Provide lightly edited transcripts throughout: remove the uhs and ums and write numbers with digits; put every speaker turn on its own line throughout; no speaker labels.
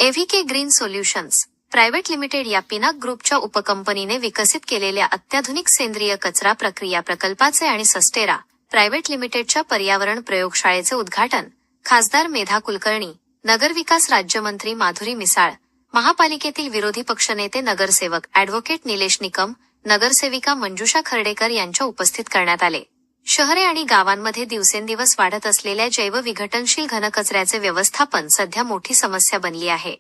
एव्हीके green solutions private limited या पिनाक ग्रुपच्या उपकंपनीने विकसित केलेल्या अत्याधुनिक सेंद्रिय कचरा प्रक्रिया प्रकल्पाचे आणि सस्टेरा प्रायव्हेट लिमिटेडच्या पर्यावरण प्रयोगशाळेचे उद्घाटन खासदार मेधा कुलकर्णी, नगरविकास राज्यमंत्री माधुरी मिसाळ, महापालिकेतील विरोधी पक्षनेते नगरसेवक ॲडव्होकेट निलेश निकम, नगरसेविका मंजुषा खर्डेकर यांच्या उपस्थित करण्यात आले. शहरे आणि गावांमध्ये दिवसेंदिवस वाढत असलेल्या जैवविघटनशील घनकचऱ्याचे व्यवस्थापन सध्या मोठी समस्या बनली आहे.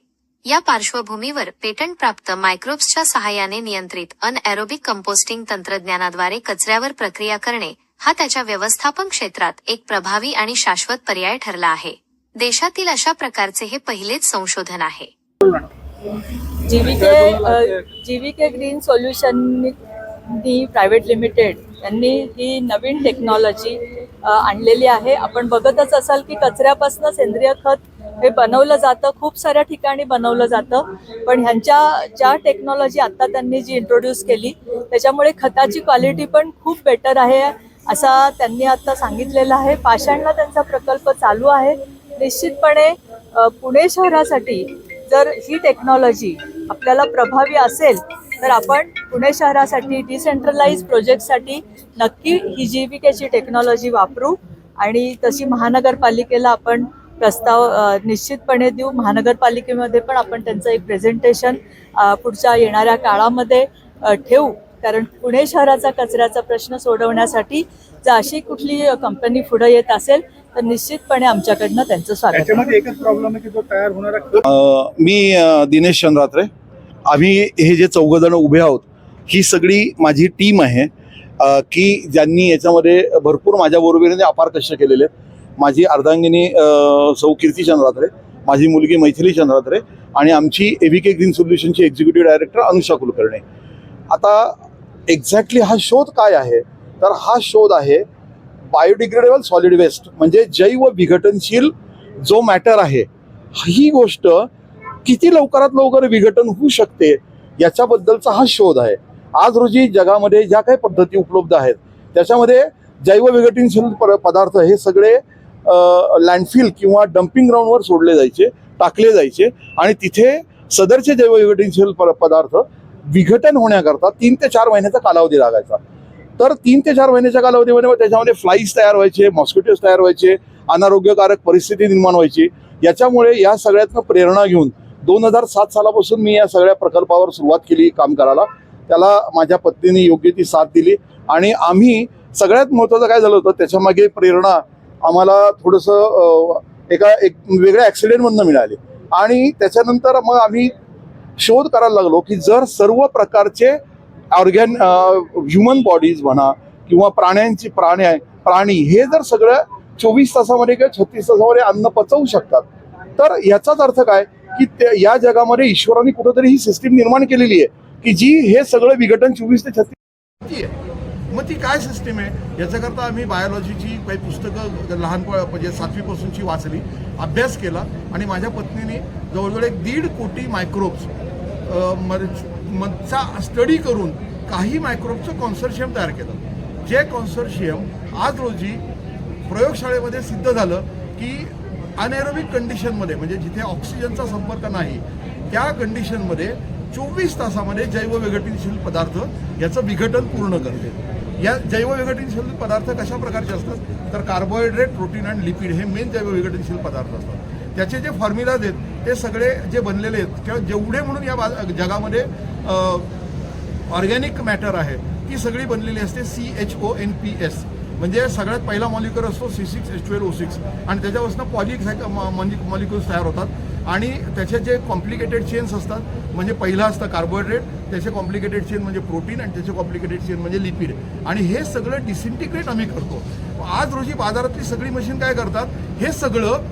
या पार्श्वभूमीवर पेटंट प्राप्त मायक्रोब्सच्या सहाय्याने नियंत्रित अनएरोबिक कंपोस्टिंग तंत्रज्ञानाद्वारे कचऱ्यावर प्रक्रिया करणे हा त्याच्या व्यवस्थापन क्षेत्रात एक प्रभावी आणि शाश्वत पर्याय ठरला आहे. देशातील अशा प्रकारचे हे पहिलेच संशोधन आहे.
GVK green solution private limited यांनी ही नवीन टेक्नॉलॉजी आणलेली आहे. आपण बघतच असाल की कचऱ्यापासून सेंद्रिय खत हे बनवलं जातं, खूप साऱ्या ठिकाणी बनवलं जातं, पण ह्यांच्या ज्या टेक्नॉलॉजी आता त्यांनी जी इंट्रोड्यूस केली त्याच्यामुळे खताची क्वालिटी पण खूप बेटर आहे असा त्यांनी आता सांगितलेलं आहे. पाषाणला त्यांचा प्रकल्प चालू आहे. निश्चितपणे पुणे शहरासाठी जर ही टेक्नॉलॉजी आपल्याला प्रभावी असेल तर आपण पुणे शहरासाठी डिसेंट्रलाइज प्रोजेक्टसाठी नक्की ही जीव्हीकेची टेक्नॉलॉजी वापरू आणि तशी महानगरपालिकेला आपण प्रस्ताव निश्चितपणे देऊ. महानगरपालिकेमध्ये पण आपण त्यांचं एक प्रेझेंटेशन पुढच्या येणाऱ्या काळामध्ये ठेवू, कारण पुणे शहराचा कचऱ्याचा प्रश्न सोडवण्यासाठी जर अशी कुठली कंपनी पुढे येत असेल तर निश्चितपणे आमच्याकडनं त्यांचं स्वागत.
त्याच्यामध्ये एकच प्रॉब्लेम आहे की तो तयार होणारा
मी दिनेश चंद्रात्रे. आम्ही हे जे 4 जण उभे आहोत ही सगळी माझी टीम आहे की ज्यांनी याच्यामध्ये भरपूर माझ्या बरोबरीने अपार कष्ट केलेले आहेत. माझी अर्धांगिनी सौ कीर्ती चंद्रात्रे, माझी मुलगी मैथिली चंद्रात्रे आणि आमची एव्हीके ग्रीन सोल्युशनची एक्झिक्युटिव्ह डायरेक्टर अनुषा कुलकर्णी. आता एक्झॅक्टली हा शोध काय आहे तर हा शोध आहे बायोडिग्रेडेबल सॉलिड वेस्ट, म्हणजे जैव विघटनशील जो मॅटर आहे ही गोष्ट किती लवकरात लवकर विघटन होऊ शकते याच्याबद्दलचा हा शोध आहे. आज रोजी जगामध्ये ज्या काही पद्धती उपलब्ध आहेत त्याच्यामध्ये जैव विघटनशील पदार्थ हे सगळे लँडफिल किंवा डम्पिंग ग्राउंडवर सोडले जायचे, टाकले जायचे आणि तिथे सदरचे जैव विघटनशील पदार्थ विघटन होण्याकरता 3 ते 4 महिन्याचा कालावधी लागायचा. तर 3 ते 4 महिन्याच्या कालावधीमध्ये त्याच्यामध्ये फ्लाईज तयार व्हायचे, मॉस्किटोज तयार व्हायचे, अनारोग्यकारक परिस्थिती निर्माण व्हायची. याच्यामुळे या सगळ्यातनं प्रेरणा घेऊन 2007 सालापासून मी या सगळ्या प्रकल्पावर सुरुवात केली काम करायला. त्याला माझ्या पत्नीने योग्य ती साथ दिली आणि आम्ही सगळ्यात महत्त्वाचं काय झालं होतं त्याच्यामागे प्रेरणा आम्हाला थोडंसं एक वेगळ्या ॲक्सिडेंटमधनं मिळाली आणि त्याच्यानंतर मग आम्ही शोध करायला लागलो की जर सर्व प्रकारचे ह्युमन बॉडीज म्हणा किंवा प्राणी हे जर सगळं 24 तासामध्ये किंवा 36 तासामध्ये अन्न पचवू शकतात तर याचाच अर्थ काय की या जगामध्ये ईश्वराने कुठेतरी ही सिस्टीम निर्माण केलेली आहे की जी हे सगळं विघटन 24 ते 36
आहे. मग ती काय सिस्टीम आहे याच्याकरता आम्ही बायोलॉजीची काही पुस्तकं म्हणजे 7वी पासूनची वाचली, अभ्यास केला आणि माझ्या पत्नीने जवळजवळ 1.5 कोटी मायक्रोब्स चा स्टडी करून काही मायक्रोबचं कॉन्सोर्शियम तयार केलं. जे कॉन्सोर्शियम आज रोजी प्रयोगशाळेमध्ये सिद्ध झालं की अनएरोबिक कंडिशनमध्ये म्हणजे जिथे ऑक्सिजनचा संपर्क नाही त्या कंडिशनमध्ये 24 तासामध्ये जैव विघटनशील पदार्थ याचं विघटन पूर्ण करते. या जैव विघटनशील पदार्थ कशा प्रकारचे असतात तर कार्बोहायड्रेट, प्रोटीन आणि लिपिड हे मेन जैव विघटनशील पदार्थ असतात. त्याचे जे फॉर्म्युलाज आहेत ते सगळे जे बनलेले आहेत किंवा जेवढे म्हणून या जगामध्ये ऑर्गॅनिक मॅटर आहे ती सगळी बनलेली असते CHONPS, म्हणजे सगळ्यात पहिला मॉलिक्युल असतो C6H12O6 आणि त्याच्यापासून मॉलिक्युल्स तयार होतात आणि त्याचे जे कॉम्प्लिकेटेड चेन्स असतात म्हणजे पहिला असतं कार्बोहायड्रेट, त्याचे कॉम्प्लिकेटेड चेन म्हणजे प्रोटीन आणि त्याचे कॉम्प्लिकेटेड चेन म्हणजे लिपिड आणि हे सगळं डिसइंटिग्रेट आम्ही करतो. आज रोजी बाजारातली सगळी मशीन काय करतात, हे सगळं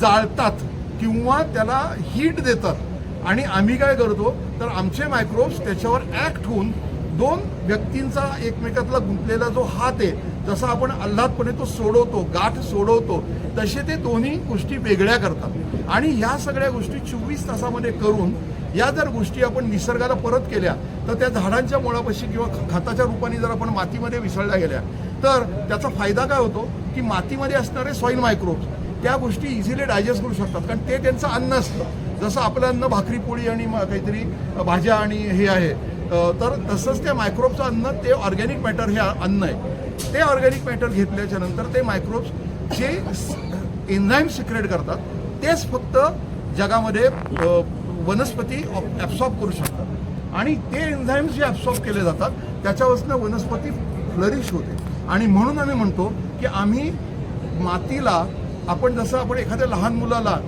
जाळतात किंवा त्याला हीट देतात आणि आम्ही काय करतो तर आमचे मायक्रोब्स त्याच्यावर ॲक्ट होऊन 2 व्यक्तींचा एकमेकातला गुंतलेला जो हात आहे जसा आपण आल्हादपणे तो सोडवतो, गाठ सोडवतो, तसे ते दोन्ही गोष्टी वेगळ्या करतात आणि ह्या सगळ्या गोष्टी 24 तासामध्ये करून या जर गोष्टी आपण निसर्गाला परत केल्या तर त्या झाडांच्या मुळापाशी किंवा खताच्या रूपाने जर आपण मातीमध्ये मिसळल्या गेल्या तर त्याचा फायदा काय होतो की मातीमध्ये असणारे सॉईल मायक्रोब्स त्या गोष्टी इझिली डायजेस्ट करू शकतात कारण ते त्यांचं अन्न असतं. जसं आपलं अन्न भाकरी पोळी आणि काहीतरी भाज्या आणि हे आहे, तर तसंच त्या मायक्रोबचं अन्न ते ऑर्गॅनिक मॅटर हे अन्न आहे. ते ऑर्गॅनिक मॅटर घेतल्याच्या नंतर ते मायक्रोब्स जे एन्झाईम सिक्रेट करतात तेच फक्त जगामध्ये वनस्पती ॲब्सॉर्ब करू शकतात आणि ते एन्झाईम्स जे ॲब्सॉर्ब केले जातात त्याच्यापासून वनस्पती फ्लरिश होते. आणि म्हणून आम्ही म्हणतो की आम्ही मातीला आपण जसं आपण एखाद्या लहान मुलाला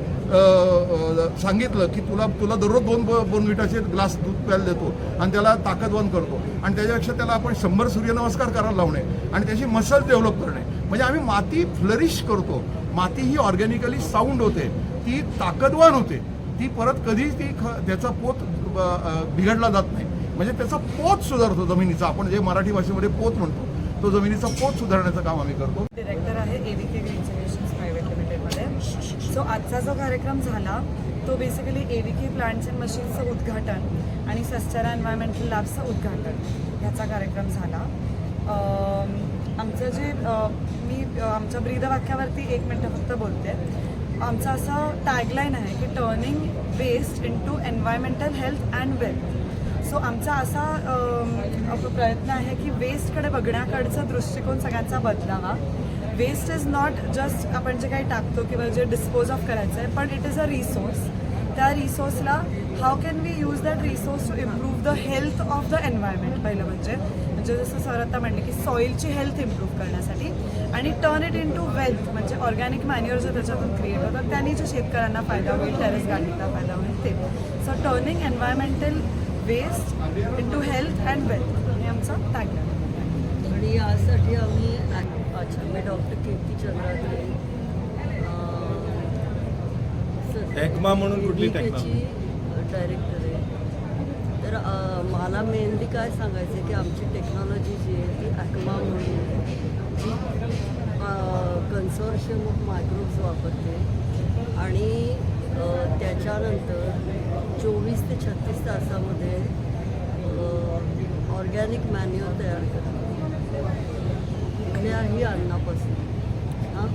सांगितलं की तुला दररोज 2 बोर्नव्हिटाचे ग्लास दूध प्यायला देतो आणि त्याला ताकदवान करतो आणि त्याच्यापेक्षा त्याला आपण 100 सूर्यनमस्कार करायला लावणे आणि त्याची मसल डेव्हलप करणे, म्हणजे आम्ही माती फ्लरिश करतो. माती ही ऑर्गॅनिकली साऊंड होते, ती ताकदवान होते, ती परत कधीच त्याचा पोत बिघडला जात नाही, म्हणजे त्याचा पोत सुधारतो जमिनीचा. आपण जे मराठी भाषेमध्ये पोत म्हणतो तो जमिनीचा पोत सुधारण्याचं काम आम्ही करतो.
डिरेक्टर आहे AVK ग्रीन सोल्युशन्स प्रायव्हेट लिमिटेडमध्ये. सो आजचा जो कार्यक्रम झाला तो बेसिकली AVK प्लांट्स अँड मशीन्सचं उद्घाटन आणि सस्टेरा एन्व्हायरमेंटल लॅबचं उद्घाटन ह्याचा कार्यक्रम झाला. आमचं जे आमच्या ब्रीदवाक्यावरती 1 मिनटं फक्त बोलते. आमचं असं टॅगलाईन आहे की turning waste into environmental health and wealth. So आमचा असा प्रयत्न आहे की वेस्टकडे बघण्याकडचा दृष्टिकोन सगळ्यांचा बदलावा. वेस्ट इज नॉट जस्ट आपण जे काही टाकतो किंवा जे डिस्पोज ऑफ करायचं आहे, पण इट इज अ रिसोर्स. त्या रिसोर्सला how can we use that resource to improve the health of the environment. पहिलं म्हणजे जसं सर आता म्हणले की सॉईलची हेल्थ इम्प्रूव्ह करण्यासाठी आणि turn it into wealth, म्हणजे ऑर्गॅनिक मॅन्युअर जर त्याच्यातून क्रिएट होतात त्यांनी जे शेतकऱ्यांना फायदा होईल, टेरेस गार्डनिंगला फायदा होईल ते. So turning environmental waste into health and wealth हे आमचं टॅगलाईन.
आणि यासाठी आम्ही मी डॉक्टर कीर्ती चंद्राद्रे
टेक्मा म्हणून कुठली टेक्मा
डायरेक्टर आहे. तर मला मेनली काय सांगायचं आहे की आमची टेक्नॉलॉजी जी आहे ती ॲक्मा म्हणून जी कन्सोर्शियम ऑफ मायक्रोब्स वापरते आणि त्याच्यानंतर 24 ते 36 तासामध्ये ऑर्गॅनिक मॅन्युअर तयार करते कुठल्याही अन्नापासून. हां